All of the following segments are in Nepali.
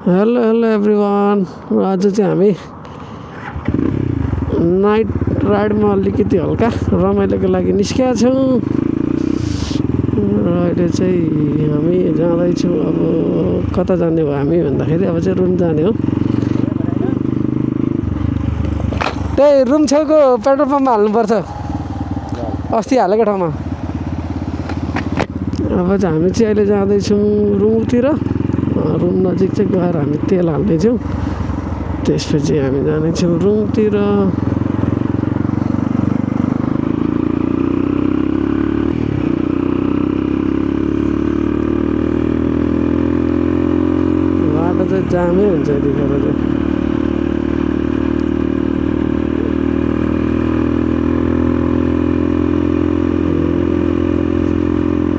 Hello hello everyone. आज चाहिँ हामी नाइट राइडमा अलिकति हल्का रमाइलोको लागि निस्केका छौँ र अहिले चाहिँ हामी जाँदैछौँ। अब कता जाने हो हामी भन्दाखेरि अब चाहिँ रुम जाने हो। त्यही रुम छेउको पेट्रोल पम्पमा हाल्नुपर्छ, अस्ति हालेको ठाउँमा। अब चाहिँ हामी चाहिँ अहिले जाँदैछौँ रुमतिर। रुम नजिक चाहिँ गएर हामी तेल हाल्नेछौँ, त्यसपछि हामी जानेछौँ रुमतिर। बाटो चाहिँ जामै हुन्छ यतिखेर चाहिँ।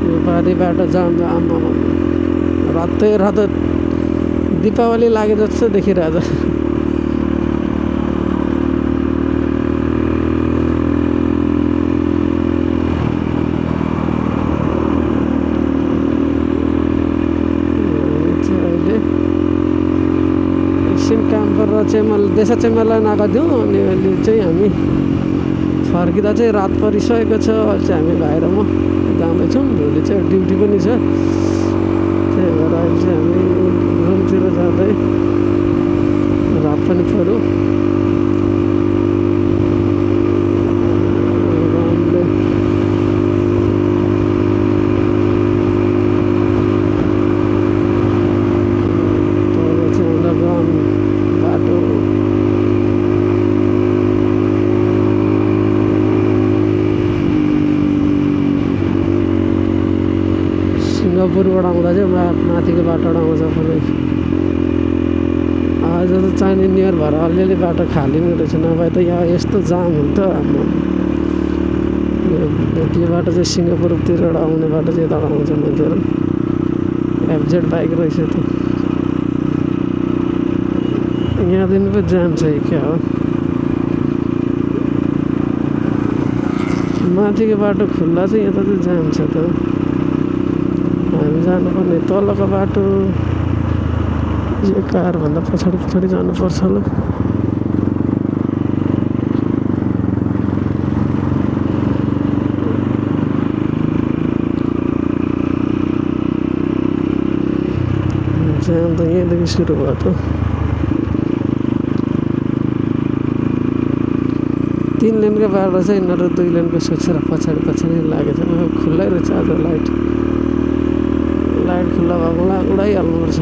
यो पारि बाटो जाम आम्मा रातै रातो दीपावली लागे जस्तो देखिरहेछ। एकछिन काम गरेर चाहिँ मैले देशा चाहिँ मलाई नगएको थियौँ अनि अहिले चाहिँ हामी फर्किँदा चाहिँ रात परिसकेको छ। अहिले चाहिँ हामी भाइ र म जाँदैछौँ। भोलि चाहिँ ड्युटी पनि छ, त्यही भएर अहिले चाहिँ हामी रुमतिर जाँदै रात पनि पऱ्यो। सिङ्गापुरबाट आउँदा चाहिँ माथिको बाटोबाट आउँछ पनि। आज त चाइना न्यु इयर भएर अलिअलि बाटो खाली नै रहेछ, नभए त यहाँ यस्तो जाम हुन्थ्यो। हाम्रो यो बाटो चाहिँ सिङ्गापुरतिरबाट आउने बाटो चाहिँ यताबाट आउँछ मान्छेहरू। एफजेड बाइक रहेछ त्यो। यहाँदेखि पो जाम छ क्या हो। माथिको बाटो खुल्ला चाहिँ यता चाहिँ जाम छ त। हामी जानुपर्ने तलको बाटो, यो कारभन्दा पछाडि जानुपर्छ होला। जाम त यहीँदेखि सुरु भयो त। 3 लेनको बाटो चाहिँ यिनीहरू 2 लेनको सोचेर पछाडि लागेको छ। खुल्लै रहेछ आज। लाइट खुल्ला भएकोलाई उडाइहाल्नुपर्छ।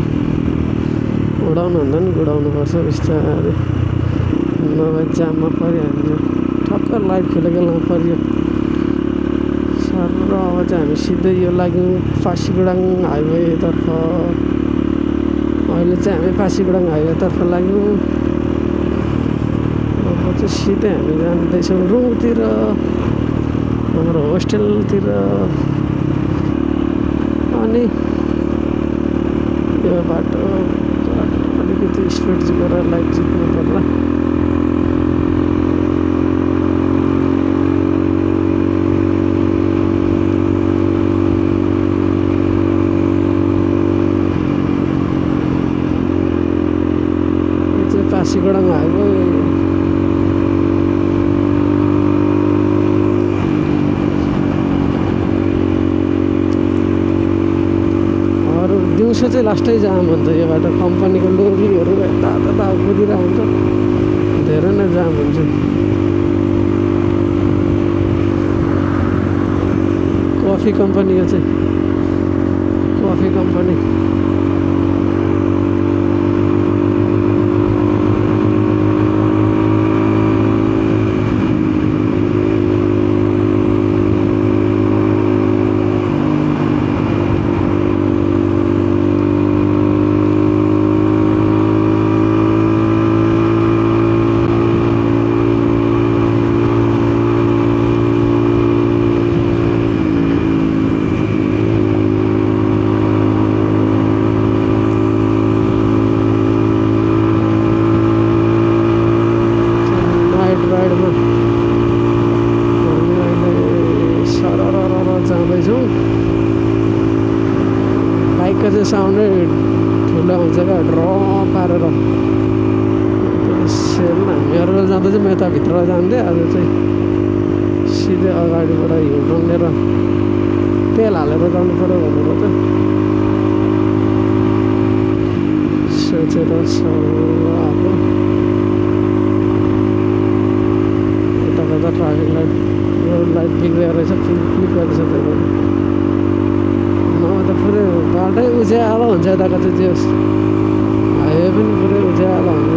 उडाउनु भन्दा पनि उडाउनुपर्छ बिस्तारै, नभए जाममा परिहाल्छ। ठक्क लाइट खुलेको बेलामा परियो सर। र अब चाहिँ हामी सिधै यो लाग्यौँ पासीगुडाङ हाइवेतर्फ। अहिले चाहिँ हामी पासीगुडाङ हाइवेतर्फ लाग्यौँ। अब चाहिँ सिधै हामी जाँदैछौँ रुमतिर, हाम्रो होस्टेलतिर। अनि यो बाटो अलिकति स्पिड गरेर लाइट जित्नु पर्ला। यो चाहिँ पासीगुडाङ हाइवे। दिउँसो चाहिँ लास्टै जाम हुन्छ यो बाटो। कम्पनीको लोरीहरू यता कुदिरहेको हुन्छ, धेरै नै जाम हुन्छ। कफी कम्पनी, यो चाहिँ कफी कम्पनी। पारेर हामीहरू जाँदा चाहिँ म यता भित्र जान्थेँ। आज चाहिँ सिधै अगाडिबाट हिँड्नु लिएर तेल हालेर जानु पऱ्यो भनेर त सोचेर आएको। यता गर्दा ट्राफिक लाइट रोड लाइट बिग्रिएको रहेछ, फ्लिप गर्दैछ त्यही भएर नभए त पुरै बाटै उज्यालो हुन्छ। यताको चाहिँ जे हाइवे पनि पुरै उज्यालो हुन्छ।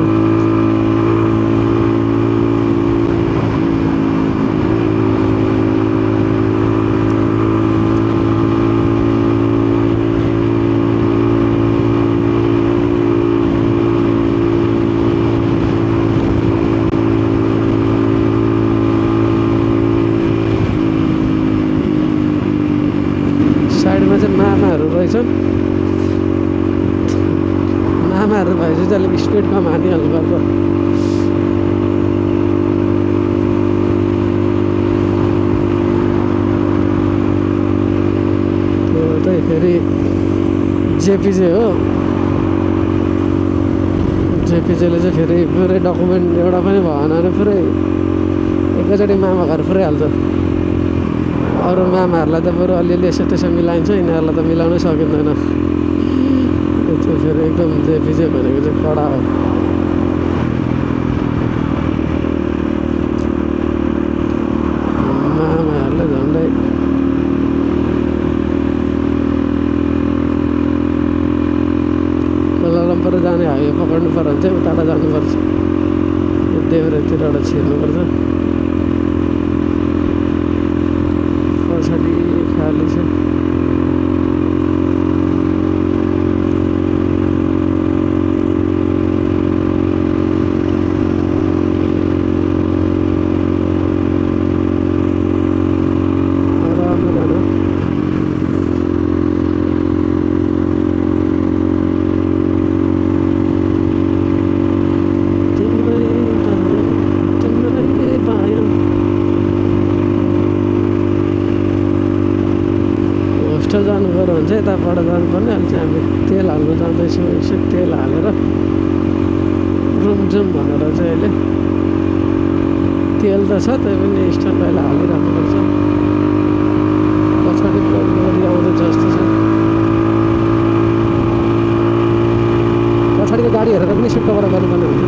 साइडमा चाहिँ मामाहरू रहेछन्। मामाहरू भएपछि चाहिँ अलिक स्पिड कम हानिहाल्नु पर्छ। त्यो चाहिँ फेरि जेपिजे हो। जेपिजेले चाहिँ फेरि पुरै डकुमेन्ट एउटा पनि भएन भने पुरै एकैचोटि मामा घर पुऱ्याइहाल्छ। अरू मामाहरूलाई त बरु अलिअलि यसो त्यसो मिलाइन्छ, यिनीहरूलाई त मिलाउनै सकिँदैन। यो चाहिँ फेरि एकदम जेपिजे भनेको चाहिँ कडा हो। मामाहरूले झन्डै कोलालम्पुर जाने हाइवे पक्र्नु पऱ्यो भने चाहिँ उताबाट जानुपर्छ, देब्रेतिरबाट छिर्नुपर्छ। पछाडि खाली छ। जानु पऱ्यो भने चाहिँ यताबाट जानुपर्ने। अहिले चाहिँ हामी तेल हाल्नु जाँदैछौँ। यसो तेल हालेर रुम जाउँ भनेर चाहिँ अहिले तेल त छ, त्यही पनि स्ट्यान्ड बाइले हालिराख्नुपर्छ। पछाडि गाडी आउँदै जस्तो छ। पछाडिको गाडी हेरेर पनि सुक्काबाट गर्नुपर्ने हुन्छ।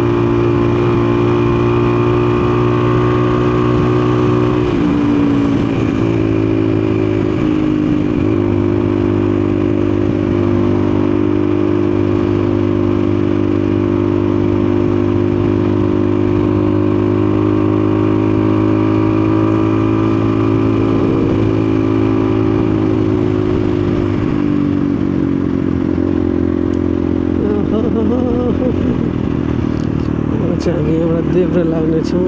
चाहिँ हामी एउटा देब्रे लाग्नेछौँ।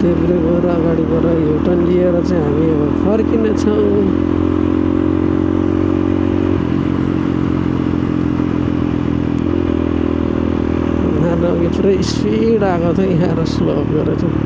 देब्रे गएर अगाडि गएर युटर्न लिएर चाहिँ हामी अब फर्किनेछौँ। यहाँ अघि पुरै स्पिड आएको थियो, यहाँ स्लो अप गरेर चाहिँ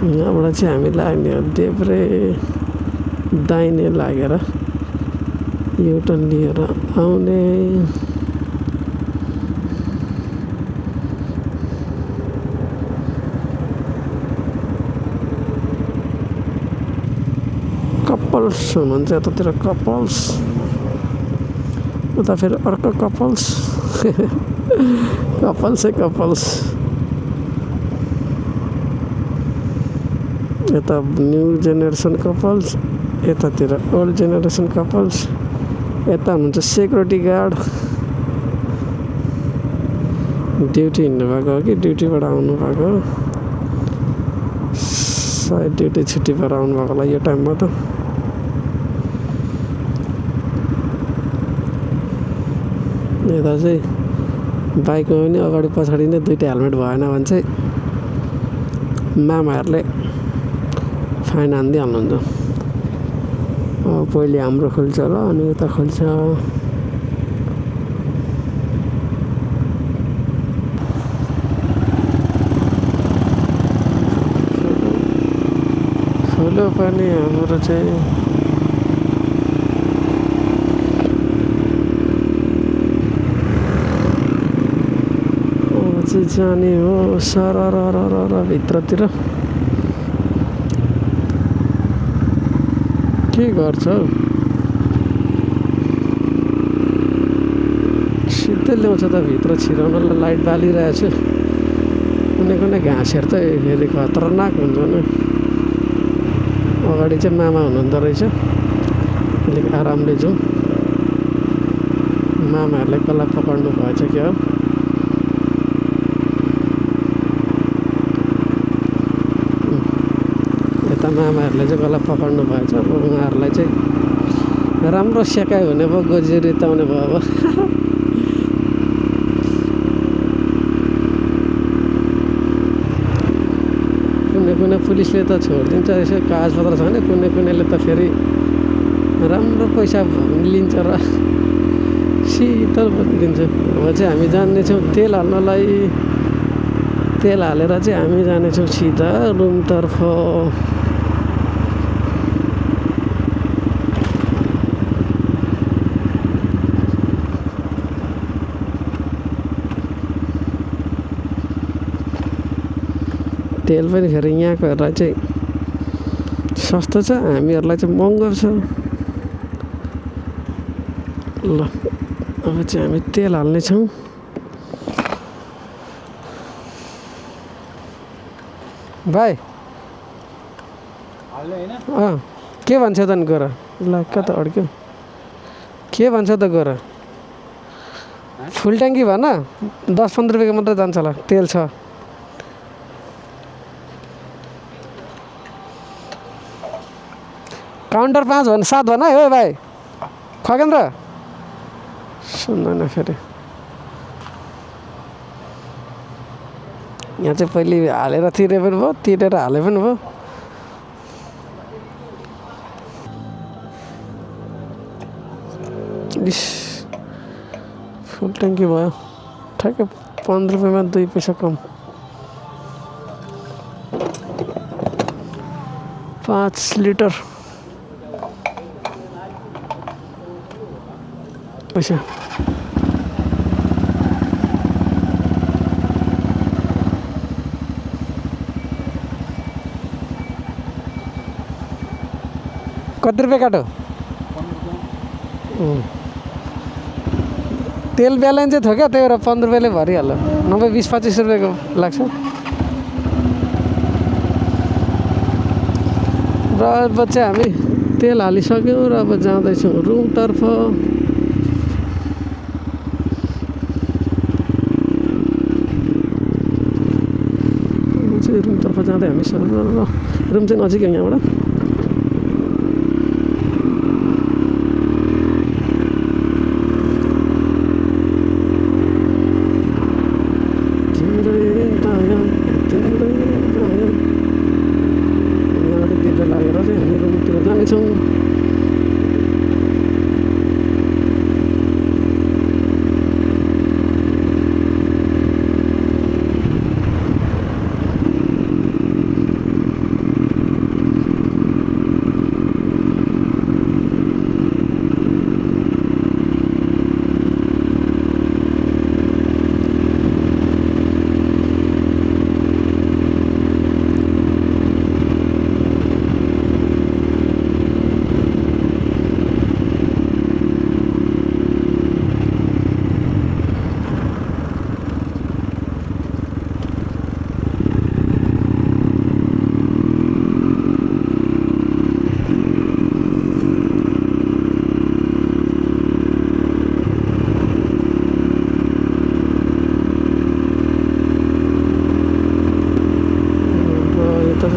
यहाँबाट चाहिँ हामी लाग्ने हो देब्रे दाहिने लागेर युटर्न लिएर आउने। कपल्स हुनुहुन्छ यतातिर, कपल्स उता फेरि अर्को कपल्स कपल्सै कपल्स। यता न्यू जेनेरेसन कपल्स, यतातिर ओल्ड जेनेरेसन कपल्स। यता हुनुहुन्छ सेक्युरिटी गार्ड, ड्युटी हिँड्नु भएको हो कि ड्युटीबाट आउनु भएको हो, सायद ड्युटी छुट्टी भएर आउनु भएको होला यो टाइममा त। यता चाहिँ बाइकमा पनि अगाडि पछाडि नै दुईवटा हेलमेट भएन भने चाहिँ मामाहरूले फाइन हानिदिइहाल्नुहुन्छ। पहिले हाम्रो खोल्छ होला अनि उता खोल्छ। पनि हाम्रो चाहिँ चाहिँ जाने हो सरर भित्रतिर के गर्छ सिधै ल्याउँछ त भित्र छिराउनलाई लाइट बालिरहेको छु कुनै घाँसहरू त फेरि खतरनाक हुन्छ नि अगाडि चाहिँ मामा हुनुहुँदो रहेछ अलिक आरामले जाउँ मामाहरूले कसलाई पकाउनु भएछ क्या हो यता मामाहरूले चाहिँ कसलाई पकाउनु भएछ अब उहाँहरूलाई चाहिँ राम्रो सेकाइ हुने भयो गोजी रिताउने भयो अब कुनै पुलिसले त छोडिदिन्छ यसो कागजपत्र छ भने कुनैले त फेरि राम्रो पैसा लिन्छ र शीतल बनिदिन्छ अब चाहिँ हामी जानेछौँ तेल हाल्नलाई तेल हालेर चाहिँ हामी जानेछौँ सिधा रुमतर्फ तेल पनि फेरि यहाँकोहरूलाई चाहिँ सस्तो छ हामीहरूलाई चाहिँ महँगो छ ल अब चाहिँ हामी तेल हाल्नेछौँ भाइ के भन्छ त नि गोर ल कता अड्क्यो के भन्छ त गोर फुल ट्याङ्की भन 10-15 रुपियाँको मात्रै जान्छ होला तेल छ काउन्टर 5 भन 7 भन है हो भाइ खगेन्द्र सुन्दैन फेरि यहाँ चाहिँ पहिले हालेर तिरे पनि भयो तिरेर हाले पनि भयो इस फुल ट्याङ्की भयो ठ्याक्कै 15 रुपियाँमा 2 पैसा कम 5 लिटर पैसा कति रुपियाँ काटो तेल ब्यालेन्स चाहिँ थियो क्या त्यही भएर 15 रुपियाँले भरिहाल्यो नभए 20-25 रुपियाँको लाग्छ र अब चाहिँ हामी तेल हालिसक्यौँ र अब जाँदैछौँ रुमतर्फ रुमतर्फ जाँदै हामी रुम चाहिँ नजिक यहाँबाट लागेर चाहिँ हामी रुमतिर जानेछौँ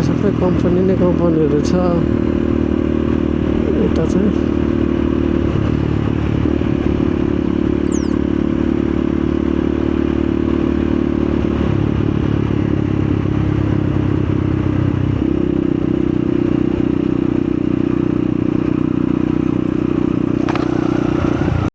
सबै कम्पनीहरू छ यता चाहिँ